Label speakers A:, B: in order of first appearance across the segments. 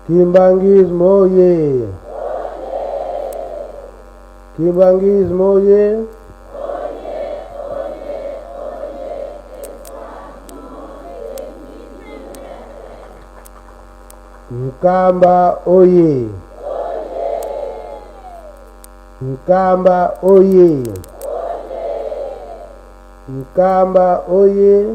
A: Kimbangisme oye! Kimbangisme oye! Mkamba oye! Mkamba oye! Mkamba oye!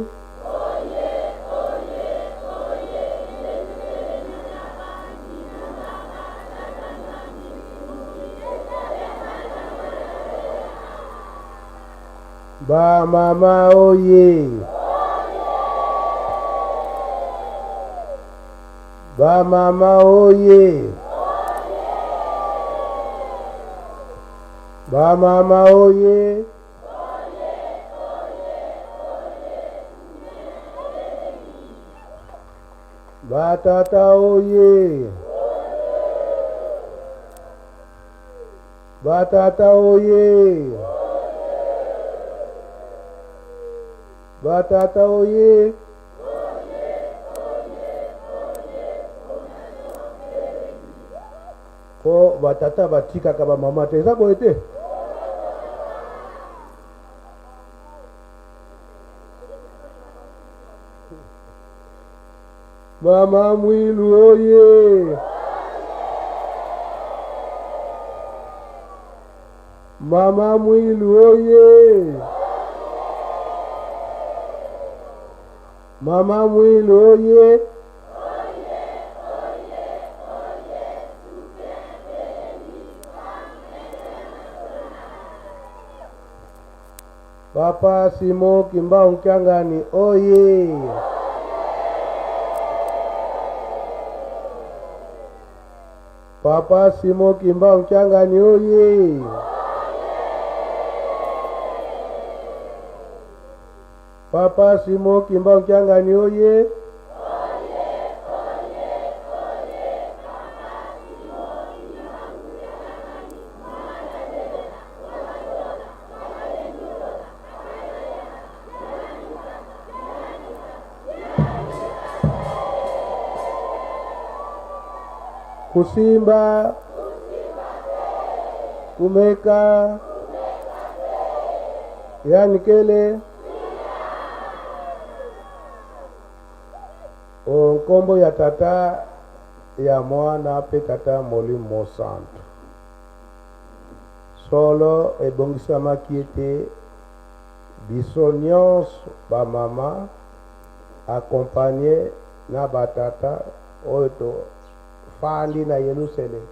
A: Ba mama oye! Ba mama oye! Ba mama oye! Ba tata oye! Ba tata oye! Ba tata oye! Po batata batikaka bamama te eza boye te. Mama Mwilu oye! Mama Mwilu oye! Mama Mwilu oye! Papa Simo Kimba Nkyangani oye! Papa Simo Kimba Nkyangani oye! Papa Simo Kimba Nkyangani oye! Kusimba, kumeka, yani kele, onkombo ya tata ya mwana pe tata Molimo Santo. Solo ebongisamaki ete biso nyonso ba mama accompagné na batata oyo fandi na Yerusalem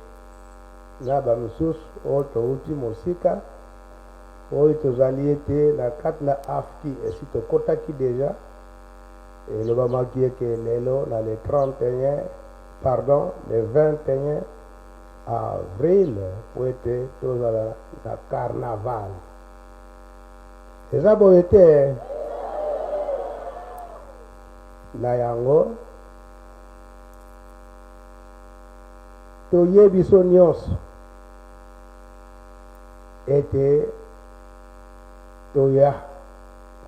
A: na bamisusu oyo touti mosika oyo tozali ete na kati na afki esi tokotaki deja elobamaki eke lelo na le 21 avril po ete tozala na carnaval. Eza boye te na yango toyebi biso nyonso ete toya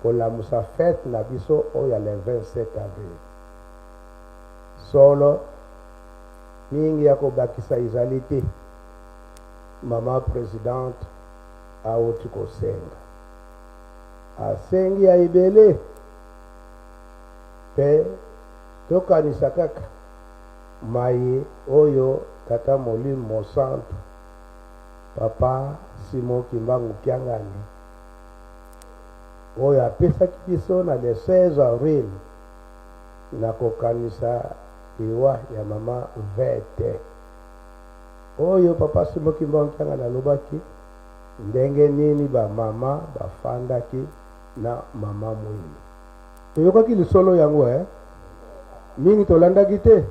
A: kolamusa fete na biso oyo le 27 avril. Solo mingi ya kobakisa ezali te. Mama presidente auti kosenga, asengi ya ebele pe tokanisa kaka maye oyo tata Molimo Santo Papa Simo Kimba Nkyangani oyo apesaki biso na le 16 avril na kokanisa iwa ya mama vete oyo Papa Simo Kimba Nkyangani alobaki ndenge nini ba mama bafandaki na mama Mwilu. Toyokaki lisolo yango mingi tolandaki te,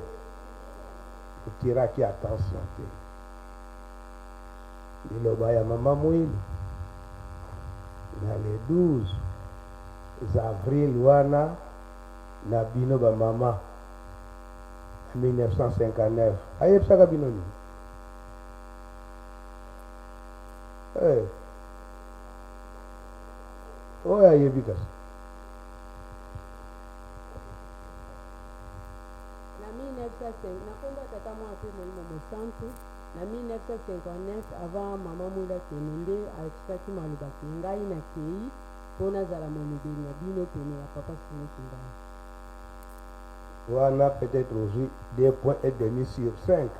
A: tiraki attention te. Liloba ya mama Mwilu na le 12 avril wana na bino ba mama 1959 ayebisaka bino nini? Oyo ayebi kasi
B: na 1905 nakomba tata mwa ape molimo mosantu na 1959 avant mama mwila kenende atikaki malobaki ngai na kei mpo nazala molobeli na bino pene ya papa Simoki Mbang.
A: Wana peut-être aussi 2 points et demi sur 5.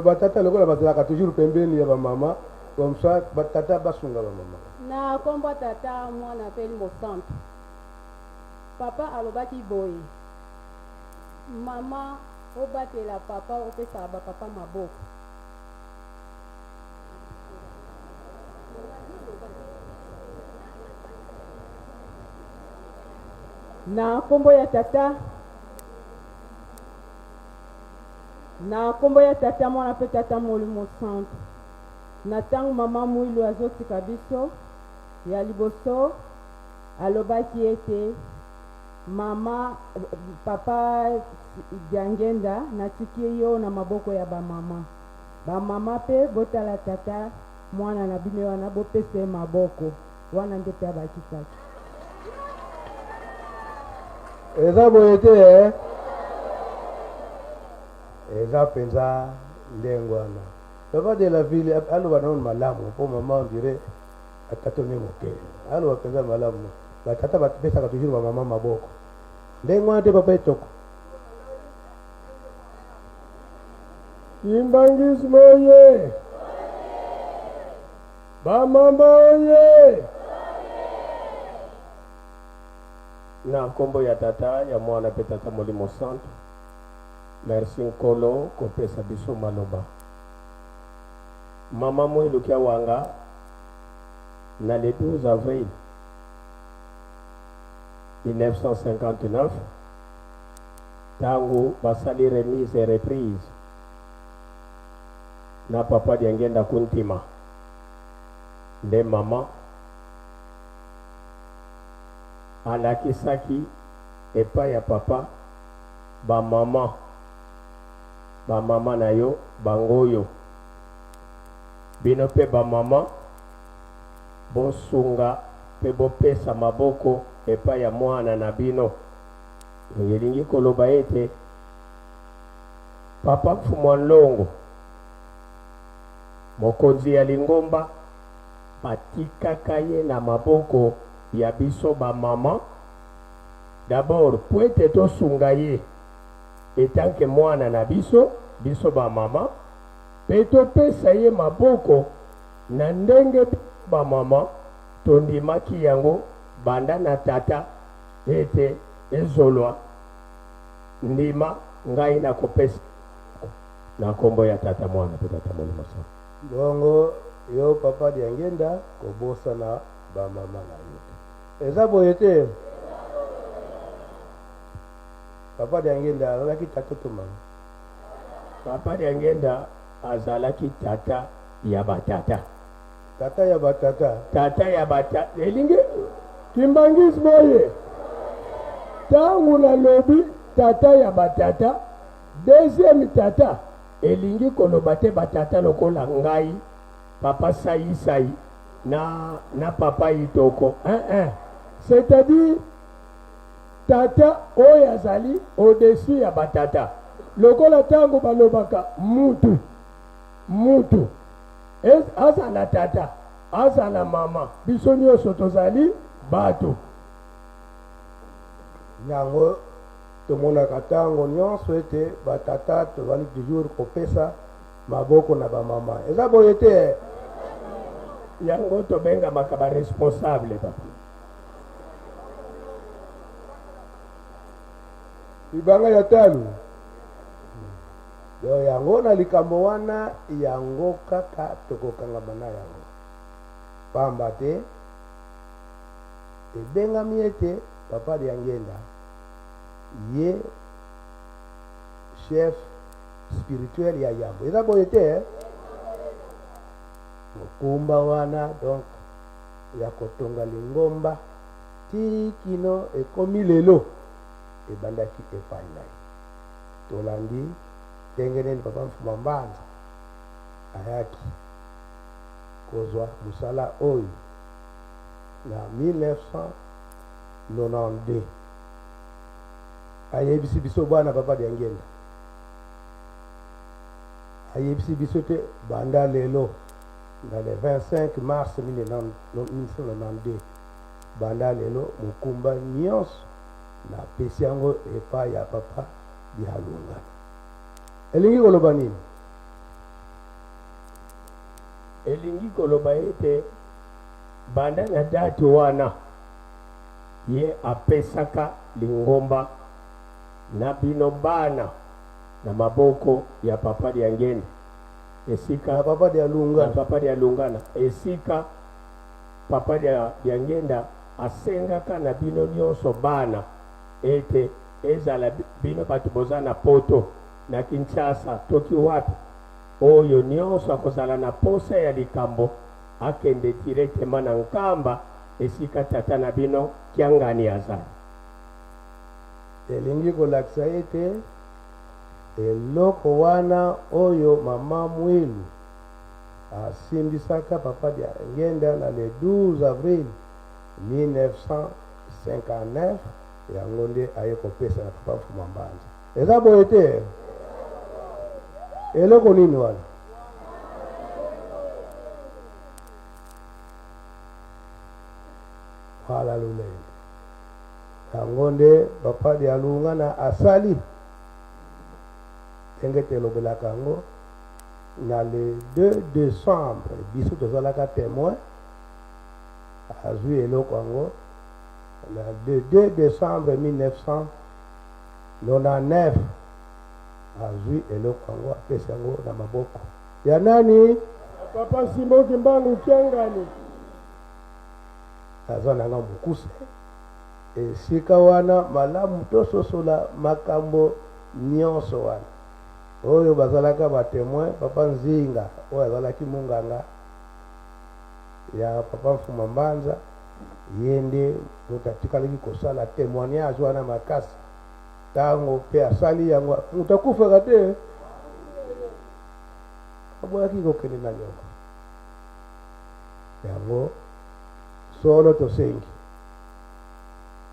A: Batata lokola bazalaka toujours pembeni ya bamama comme ça batata basunga bamama.
B: Na komba tata mwana apeli mosantu papa alobaki boye mama obatela papa opesaka bapapa maboko. Na kombo ya tata mwana pe tata molimo santu na ntango mama mwilu azotika biso ya liboso alobaki ete mama papa Diangenda natiki yo na maboko ya bamama pe botala tata mwana na bino wana bopese maboko wana nde pe abakisaki.
A: Eza boye te eza penza ndengo wana papa de la ville aloba naona malamu mpo mama on dirait atatone moke aloba penza malamu batata bapesaka toujours bamama maboko ndengo wana te papa etoko imbangismo oye bamama oye.
C: Na kombo ya tata ya mwana pe tata molimo santu merci nkolo kopesa biso maloba mama mwilu kia wanga na le 12 avril 1959 tangu basali remise et reprise na papa Diangenda kuntima nde mama alakisaki epai ya papa bamama na yo bangoyo bino pe bamama bosunga pe bopesa maboko epai ya mwana na bino. Elingi koloba ete papa Mfumwa Nlongo mokonzi ya Lingomba batikaka ye na maboko ya biso bamama d'abord po ete tosunga ye etanke mwana na biso bamama pe topesa ye maboko na ndenge bamama tondimaki yango banda na tata ete ezolwa ndima ngai na kopesa na kombo ya tata mwana pe tata molimo santu.
A: Bongo yo papa Diangenda kobosa na bamama na yo eza boye te papa Diangenda azalaki tata to mama.
C: Papa Diangenda azalaki tata ya batata.
A: Tata ya batata.
C: Tata ya batata. Elingi kimbangis boye. Tangu na lobi tata ya batata. Deuxième tata. Elingi kolobate batata lokola ngai. Papa Sai na papa Itoko. C'est-à-dire tata oyazali au-dessus ya batata. Lokola tango balobaka mutu azala tata azala mama biso nyonso tozali bato
A: yango tomonaka ntango nyonso ete batata tozali toujours kopesa maboko na bamama eza boye te
C: yango tobengamaka baresponsable papa
A: libanga ya talo yo yango na likambo wana yango kaka tokokangama na yango pamba te ebengami ete papa Diangenda ye chef spirituel ya yambo eza boye te mokumba wana donc ya kotonga Lingomba ti kino ekomi lelo ebandaki epai na ye tolandi ndenge nini papa Mfumwa Mbanza ayaki kozwa mosala oyo na 1992 ayebisi biso bwana papa Diangenda ayebisi biso te banda lelo na le 25 mars 1992 banda lelo mokumba nyonso na pesi yango epai ya papa Dialunga. Elingi koloba nini?
C: Elingi koloba ete banda na date wana ye apesaka lingomba na bino bana na maboko ya papa Diangenda esika
A: na papa
C: Dialungana esika papa Diangenda asengaka na bino nyonso bana ete ezala bino bato boza na poto na Kinshasa toki wapi oyo nyonso akozala na posa ya likambo akende directement na Nkamba esika tata na bino Kiangani azali.
A: Elingi kolakisa ete eloko wana oyo mama Mwilu asimbisaka papa Diangenda na le 12 avril 1959 yango nde aye kopesa na papa Mfuma Mbanza. Eza boye te eloko nini wana? Wala lulende yango nde papa Dialunga na asali ndenge telobelaka yango na le 2 décembre biso tozalaka témoin azwi eloko yango na le 2 décembre 1999 azwi eloko yango apesa yango na maboko ya nani?
C: Papa Simoki Mbangu Kiangani.
A: Aza nanga mokuse esika wana malamu tososola makambo nyonso wana oyo bazalaka batémoin papa Nzinga oyo azalaki munganga ya papa Mfuma Mbanza ye nde moto atikalaki kosala témoignage wana makasi ntango mpe asali yango moto akufaka te aboyaki kokende na nyongo yango solo tosengi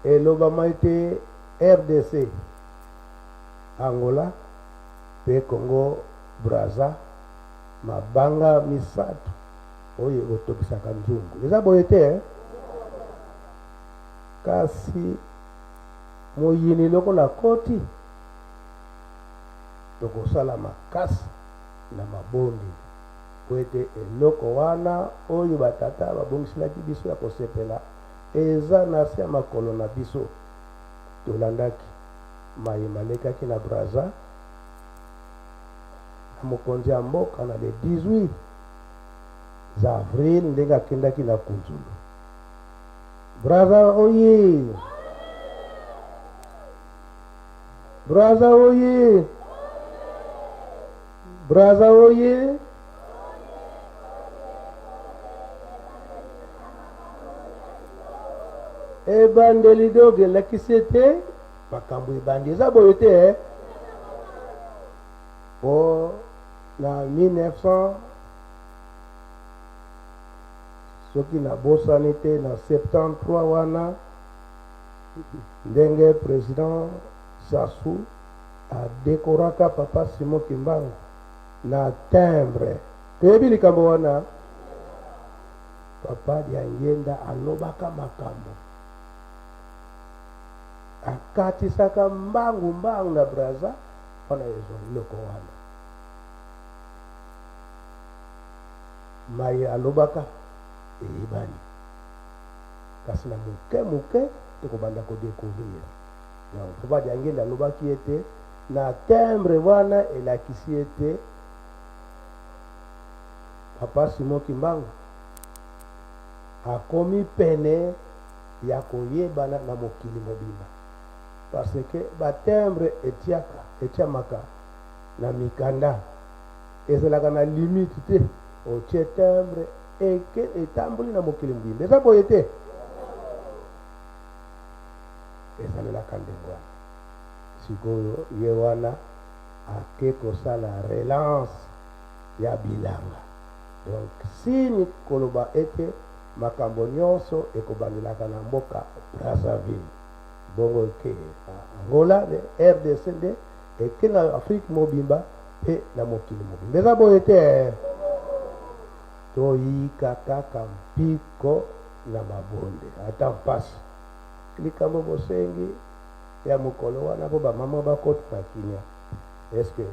A: elobama ete RDC Angola pe Congo Brazza mabanga misato oyo otokisaka nzungu eza boye te kasi moyini lokola koti tokosala makasi na mabondi po ete eloko wana oyo batata babongiselaki biso ya kosepela eza na se ya makolo na biso tolandaki mayema lekaki na Brazza na mokonzi ya mboka na le 18 za avril ndenge akendaki na Kunzulu. Brazza oye! Brazza oye! Brazza oye! Ebandeli doge lakisi te makambo ebandi eza boye te po na 1900 soki nabosani te na 73 wana ndenge président Sassou adekoraka papa Simoki Mbangu na timbre toyebi likambo wana papa Diangenda alobaka makambo akatisaka mbangu na Brazza wana ezo loko wana maye alobaka eyebani kasi na muke tokobanda kodécouvrir donc papa Diangenda alobaki ete na timbre wana elakisi ete papa Simoki Mbangu akomi pene ya koyebana na mokili mobimba parce que batimbre etiamaka na mikanda ezalaka na limite te otie timbre eke etamboli na mokili mobimba eza boye te ezalelaka ndenge wana sikoyo ye wana ake kosala relance ya bilanga donc sini koloba ete makambo nyonso ekobandelaka na mboka Brazzaville bongo ke Angola le RDC nde eke na Afrique mobimba mpe na mokili mobimba eza boye te toyika kaka mpiko na mabonde ata mpasi likambo bosengi ya mokolo wana mpo bamama bakota na kimia eske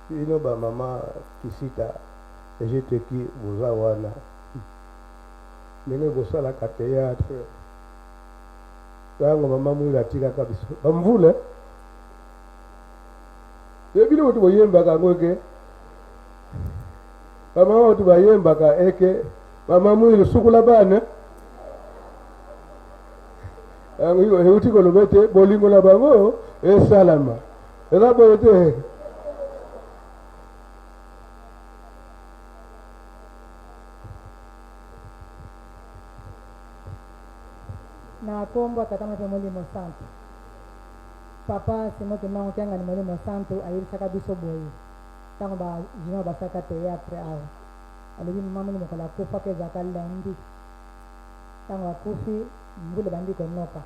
A: bino bamama kisita ejeteki boza wana ndenge bosalaka théâtre yango mama mwili atikaka biso bamvula ebili botu boyembaka yango eke bamama botu bayembaka eke mama mwili sukula bana yango euti koloba ete bolingo na bango esalama eza boye te
D: na kombo atatama pe molimo santo papa simoki mango kenga ni molimo santo ayirisaka biso boye ntango bajino basaka théâtre awa alobi mama ni mokolo akufa ko ezalaka lundi ntango akufi mbula bandi konoka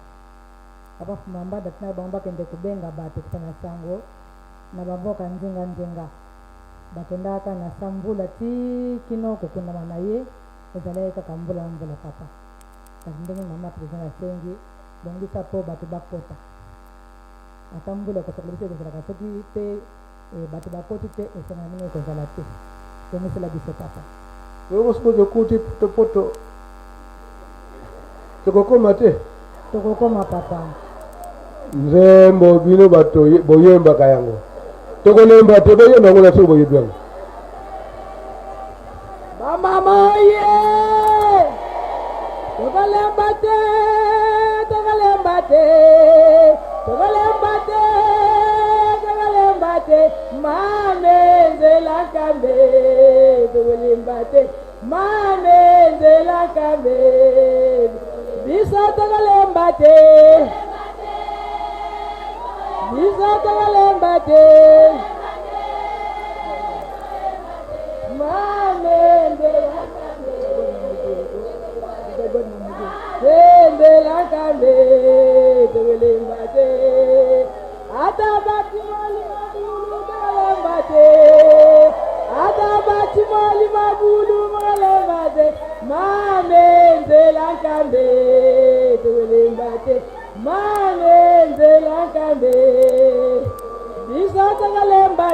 D: papa fumamba datina bango bakende kubenga bato kusana sango na bamboka nzenga bakendaka na sa mbula ti kino kokundama na ye ezalaki kaka mbula papa kasi ndenge mama président asengi bongisa po bato bakota ata mbula ekosokola biso ekozalaka soki mpe bato bakoti te esengana ndenge ekozala te bongisela biso papa
A: yoko sikozo kuti potopoto tokokoma te
D: tokokoma papa
A: nzembo bino bato boyembaka yango tokolemba te boyemba yango na soki boyebi yango
B: bamama ye tokolemba te mame nzelakambe tokolemba te mame nzelakambe biso tokolemba te mame nzelakambe tokolemba te ata batimoli mabulu tokolemba te mame nzelakambe tokolemba te mame nzelakambe biso tokolemba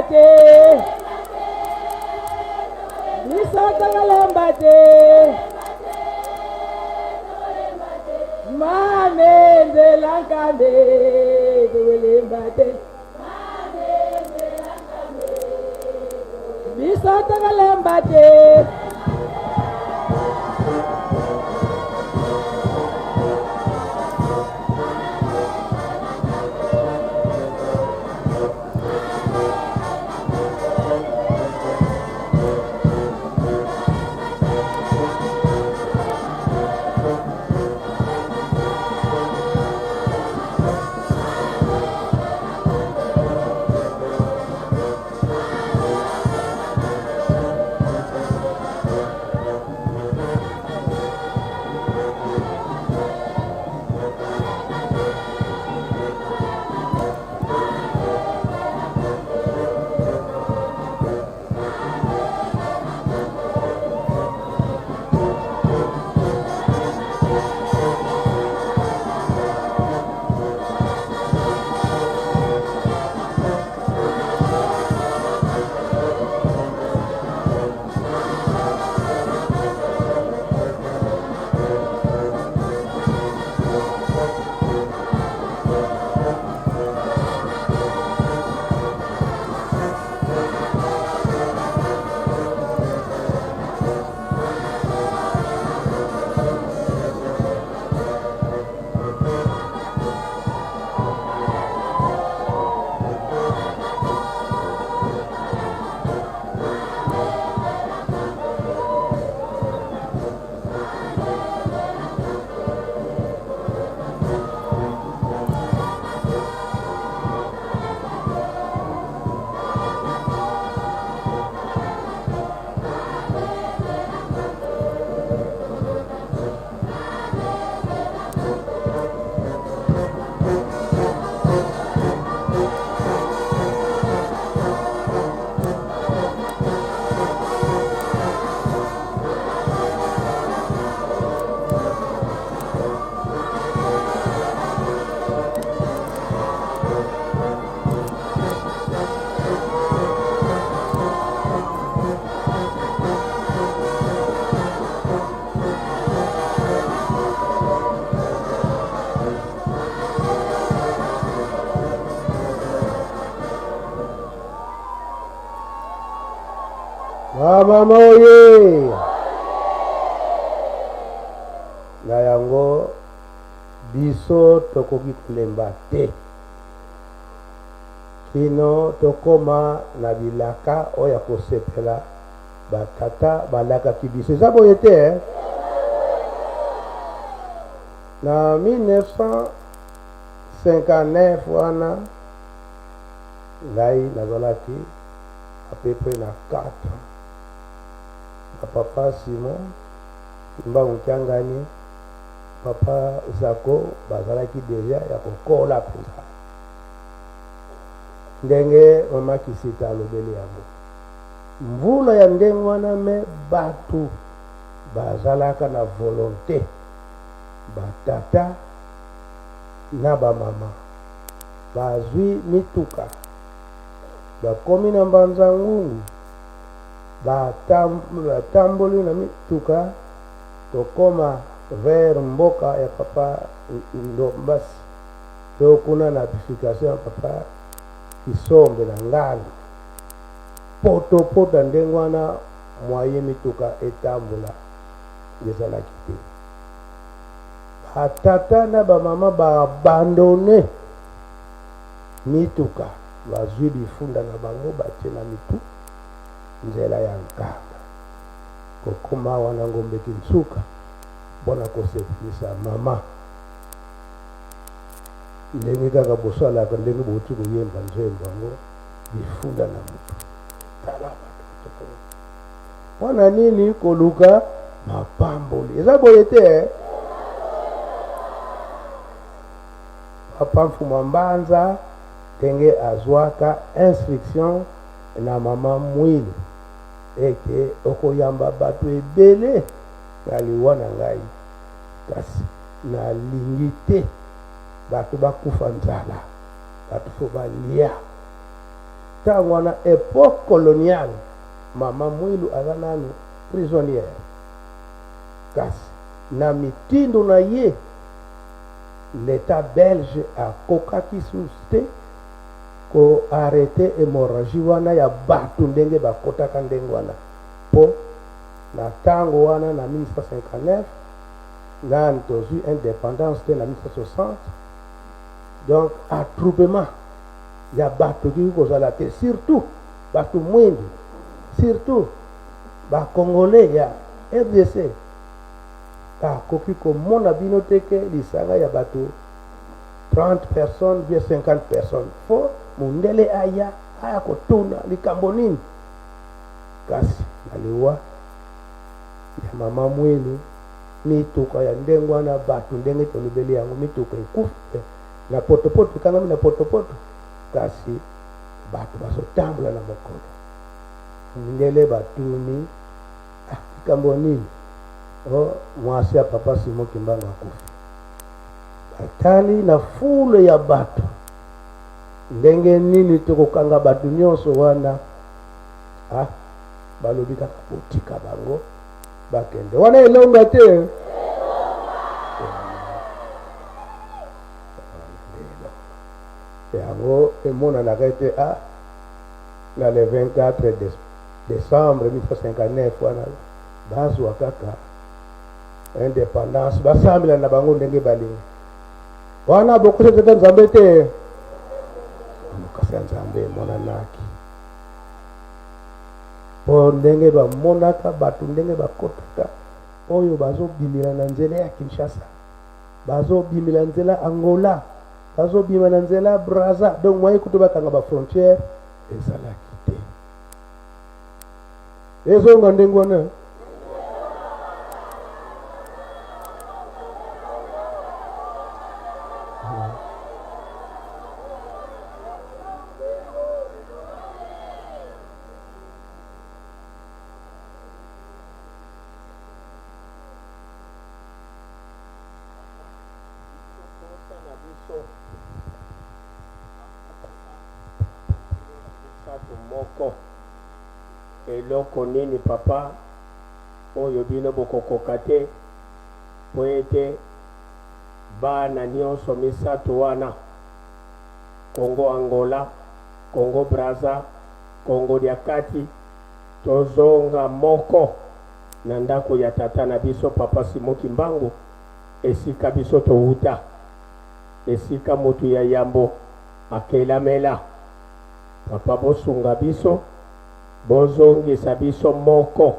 B: te mame nzelakambe tokolemba te biso tokolemba te
A: Mama oye! Na yango biso tokoki kolemba te kino tokoma na bilaka oyo ya kosepela batata balakaki biso. Eza boye te na 1959 wana ngai nazalaki apepe na 4 na papa Simon mbangu kiangani papa Zako bazalaki deja ya kokola mpenza ndenge mama Kisita alobeli yango mvula ya ndenge wana me batu bazalaka na volonté batata na bamama bazwi mituka bakomi na mbanza ngungu batamboli na mituka tokoma vers mboka ya papa Ndombasi tokuna na application ya papa Kisombe na Ngala poto ndenge wana mwaye mituka etambola ezalaki te. Batata na bamama baabandone mituka bazwi bifunda na bango batie na mitu nzela ya nkanga kokoma wana ngombe kinsuka bona kosepelisa mama ndenge kaka bosalaka ndenge boti koyemba nzembo yango bifunda na mutu tala bato wana nini koluka mapamboli eza boye te papa Mfuma Mbanza ndenge azwaka instruction na mama Mwili eke okoyamba bato ebele na liwa na ngai kasi nalingi te bato bakufa nzala bato fo balia ntango wana époque coloniale mama Mwilu aza nanu prisonnière kasi na mitindo na ye l'état belge akokaki susu te ko arrêter hémorragie wana ya bato ndenge bakotaka ndenge wana po na tango wana na 1959 ngani tozwi indépendance te na 1960 donc attroupement ya bato kiki kozala te surtout bato mwindu surtout bakongolais ya RDC akoki komona bino teke lisanga ya bato 30 personnes bien 50 personnes fo mundele aya kotuna likambo nini kasi naliwa ya mama Mwili mituka ya ndenge wana bato ndenge tolobeli yango mituka ekufe na potopoto ekangami na potopoto kasi bato bazotambola na mokolo ndele batuni likambo nini mwasi ya papa Simon Kimbangu akufi atali na fule ya bato ndenge nini tokokanga bato nyonso wana balobi kaka botika bango bakende wana elonga te yango emonanaka ete na le 24 décembre 1959 wana bazwa kaka indépendance basambela na bango ndenge balingi wana bokosetete nzambe te mokasi ya nzambe emonanaki po ndenge bamonaka bato ndenge bakotaka oyo bazobimela na nzela ya Kinshasa bazobimela nzela Angola bazobima na nzela Brazza donc mwaye kutu bakanga bafrontière ezalaki te ezonga ndenge wana
C: moko eloko nini papa oyo bino bokokoka te po ete bana nyonso misato wana Congo Angola Congo Brazza Congo ya kati tozonga moko na ndako ya tata na biso papa Simon Kimbangu esika biso touta esika motu ya yambo akelamela papa bosunga biso bozongisa biso moko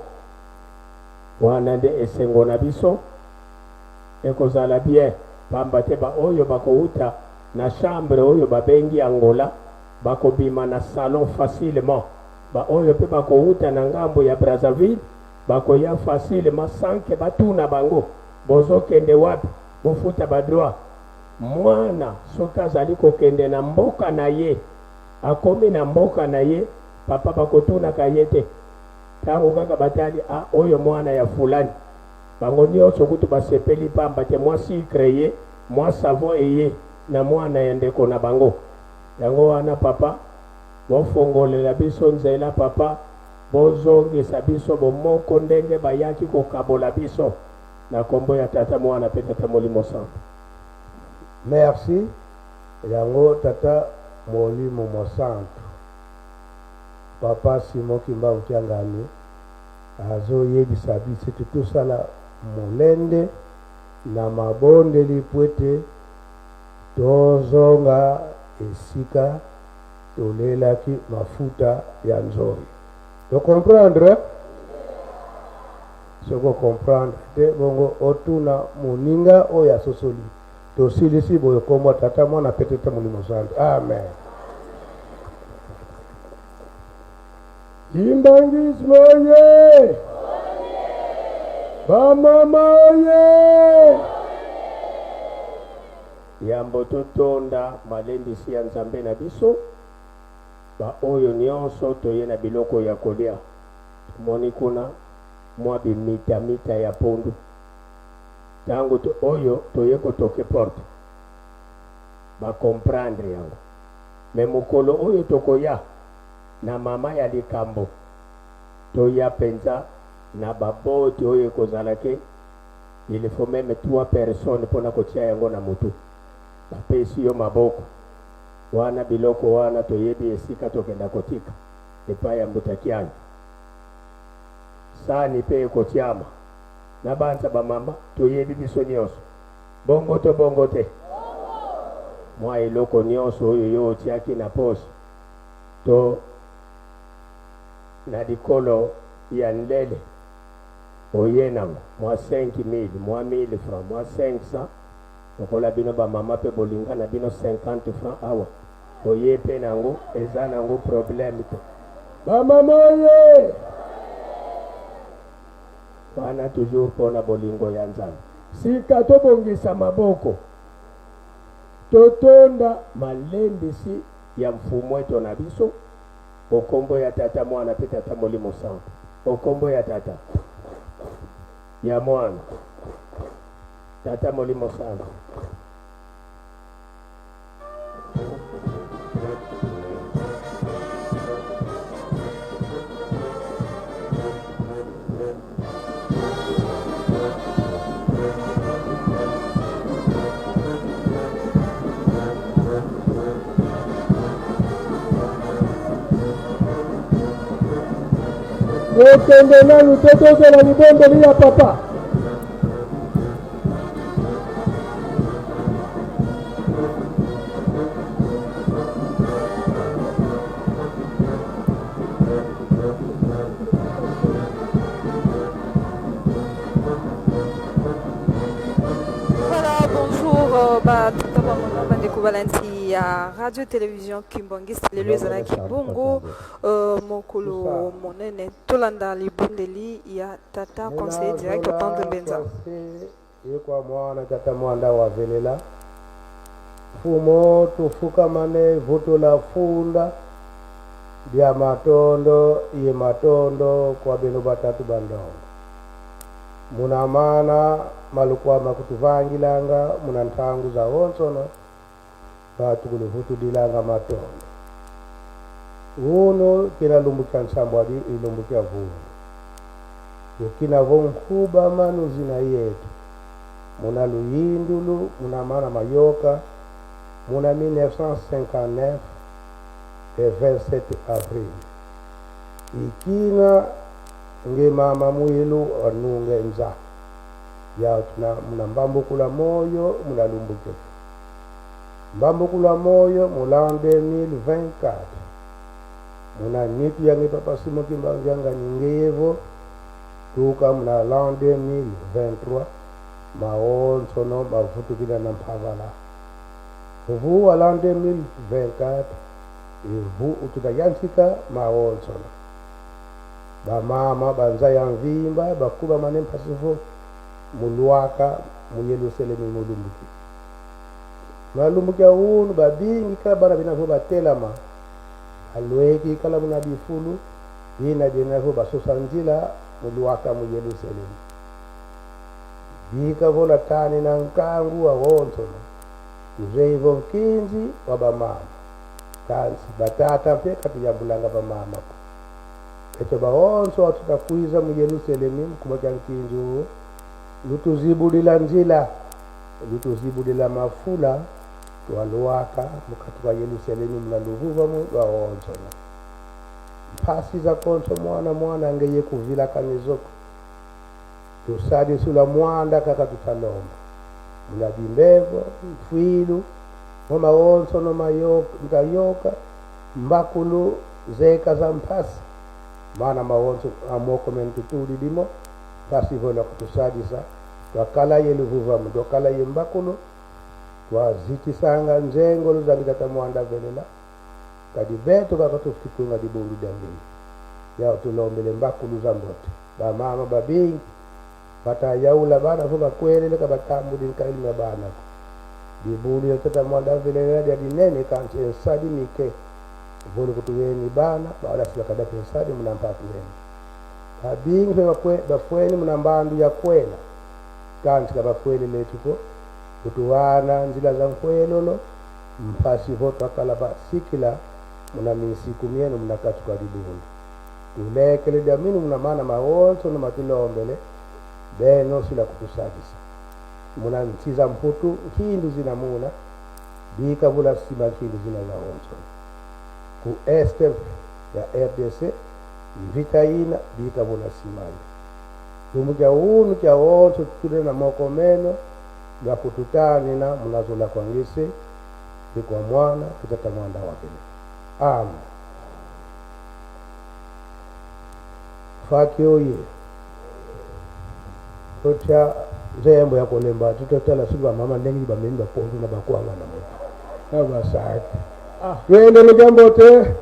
C: wana nde esengo na biso ekozala bien pamba te ba oyo bakouta na chambre oyo babengi Angola bakobima na salon facilement ba oyo pe bakouta na ngambo ya Brazzaville bakoya facilement sans que batuna bango bozokende wapi bofuta badroit mwana soki azali kokende na mboka na ye akomi na mboka na ye papa bakotunaka ye te ntango kaka batali oyo mwana ya fulani bango nyonso kutu basepeli pamba te mwa sucre ye mwa savon eye na mwana ya ndeko na bango yango wana papa bofongolela biso nzela papa bozongisa biso bomoko ndenge bayaki kokabola biso na kombo ya tata mwana mpe tata molimo santo.
A: Merci yango tata molimo mosantu papa Simon Kimbangu Kyangani azoyebisa biso tutosala molende na mabondeli pwete tozonga esika tolelaki mafuta ya nzoi. To comprendre? Soko comprendre te bongo otuna moninga oya sosoli tosilisi boyo komwa tata mwana petete molimo santu. Amen.
C: Kimbangisme oye! Bamama oye! Yambo totonda malendisi ya Nzambe na biso ba oyo nyonso toye na biloko ya kolia moni kuna mwa bimita ya pondu tango to oyo toye kotoke porte ba comprendre yango me mokolo oyo tokoya na mama ya likambo toya penza na baboti oyo kozalake il faut même 3 personnes pona kotia yango na mutu bapesi yo maboko wana biloko wana toyebi esika tokenda kotika epai ya mbutakiani sani pe ekotiama na banza bamama toyebi biso nyonso bongo to bongo te mwa eloko nyonso oyo yo otiaki na poche to na likolo ya ndele oyenango mwa 5,000 mwa 1,000 francs mwa 500 okola bino bamama pe bolinga na bino 50 francs awa oye pe nango eza nango problème te bamama oye wana toujours pona bolingo ya Nzambe sika tobongisa maboko totonda malendisi ya mfumu wetu na biso okombo ya tata mwana pe tata molimo santo okombo ya tata ya mwana tata molimo santo okende na lutoto la libondeli ya papa
E: Balanti ya radio télévision Kimbangis lelo ezalaki bongo mokolo monene tolanda libundeli ya tata conseiller direct Pando Benza
A: yekwa mwana tata mwanda wa velela fumo tufukamane voto la funda bya matondo ye matondo kwa beno batatu bandongo muna mana malukwa makutuvangilanga muna ntangu za onsono batu kule voto dilanga matondo uno kina lumbuka nsambwa di ilumbukia vuno yokina vonkuba manu zina yetu muna luyindulu muna mana mayoka muna 1959 et 27 avril ikina nge mama mwilu wanunge nza ya tuna muna mbambukula moyo muna lumbuke mbambukula moyo mula 2024 muna nitu yange Papa Simon Kimbangu yanga ningevo tuka muna l'an 2023 maonso no mavutu kila na mpavala vu wa l'an 2024 vu ututayansika maonso no ba mama banza ya mvimba bakuba manem pasifo muluaka muyeluselemi mulumbuki malumbuki unu babingi kala bana binafo batelama alweki kala muna bifulu bina binafo basosanjila muluaka muyeluselemi bika vola tani na nkangu wa wonsono mzeivo mkinzi wa bamama kansi batata mpeka tuyambulanga bamama eto baonso watutakuiza mu Yerusalemu kumaka nkinzo lutuzibudila njila lutuzibudila mafula twaluaka mukati wa Yerusalemu mnaluvuva mu baonso mpasi za konso mwana ngeye kuvila kanizoko tusadi sula mwanda kaka tutalomba muna bimbevo mfilu mama onso no mayoka mbakulu zeka za mpasi mana mawonso amoko mentutuli dimo pasi vola kutusadisa twakala yeluvuva mdokala yembakulu twazitisanga nzengo luzangita mwanda velela kadi beto kakatufitunga dibundu dangeni yao tulombele mbakulu za mbote ba mama babingi bata yaula bana vuba kwelele kabatambu dinkailima bana dibundu yatata mwanda velela dia dinene kanti sadi mike volo kutuweni bana baada sila kadaki sadi mnampatu wenu kabingi bafweni mnambandu ya kwela kanti kabafweni letuko kutuwana njila za mkwelolo mpasi voto akala basikila muna misiku mienu mnakatu kwa dibundu tulekele daminu mnamana maonso na matulombele beno sila kutusadisa muna nchiza mputu hindu zina muna bika vula sima hindu zina za onso ku este ya RDC vitaina bika vula simani tumuja unu kia onso tukule na moko meno ya kututani na mnazola kwa ngisi kwa mwana kitata mwanda wakele amen faki oye tocha zembo ya kolemba tutotela siba mama ndengi ba mendo ponzo na bakwa mwana mwetu na basaki wende ni jambo te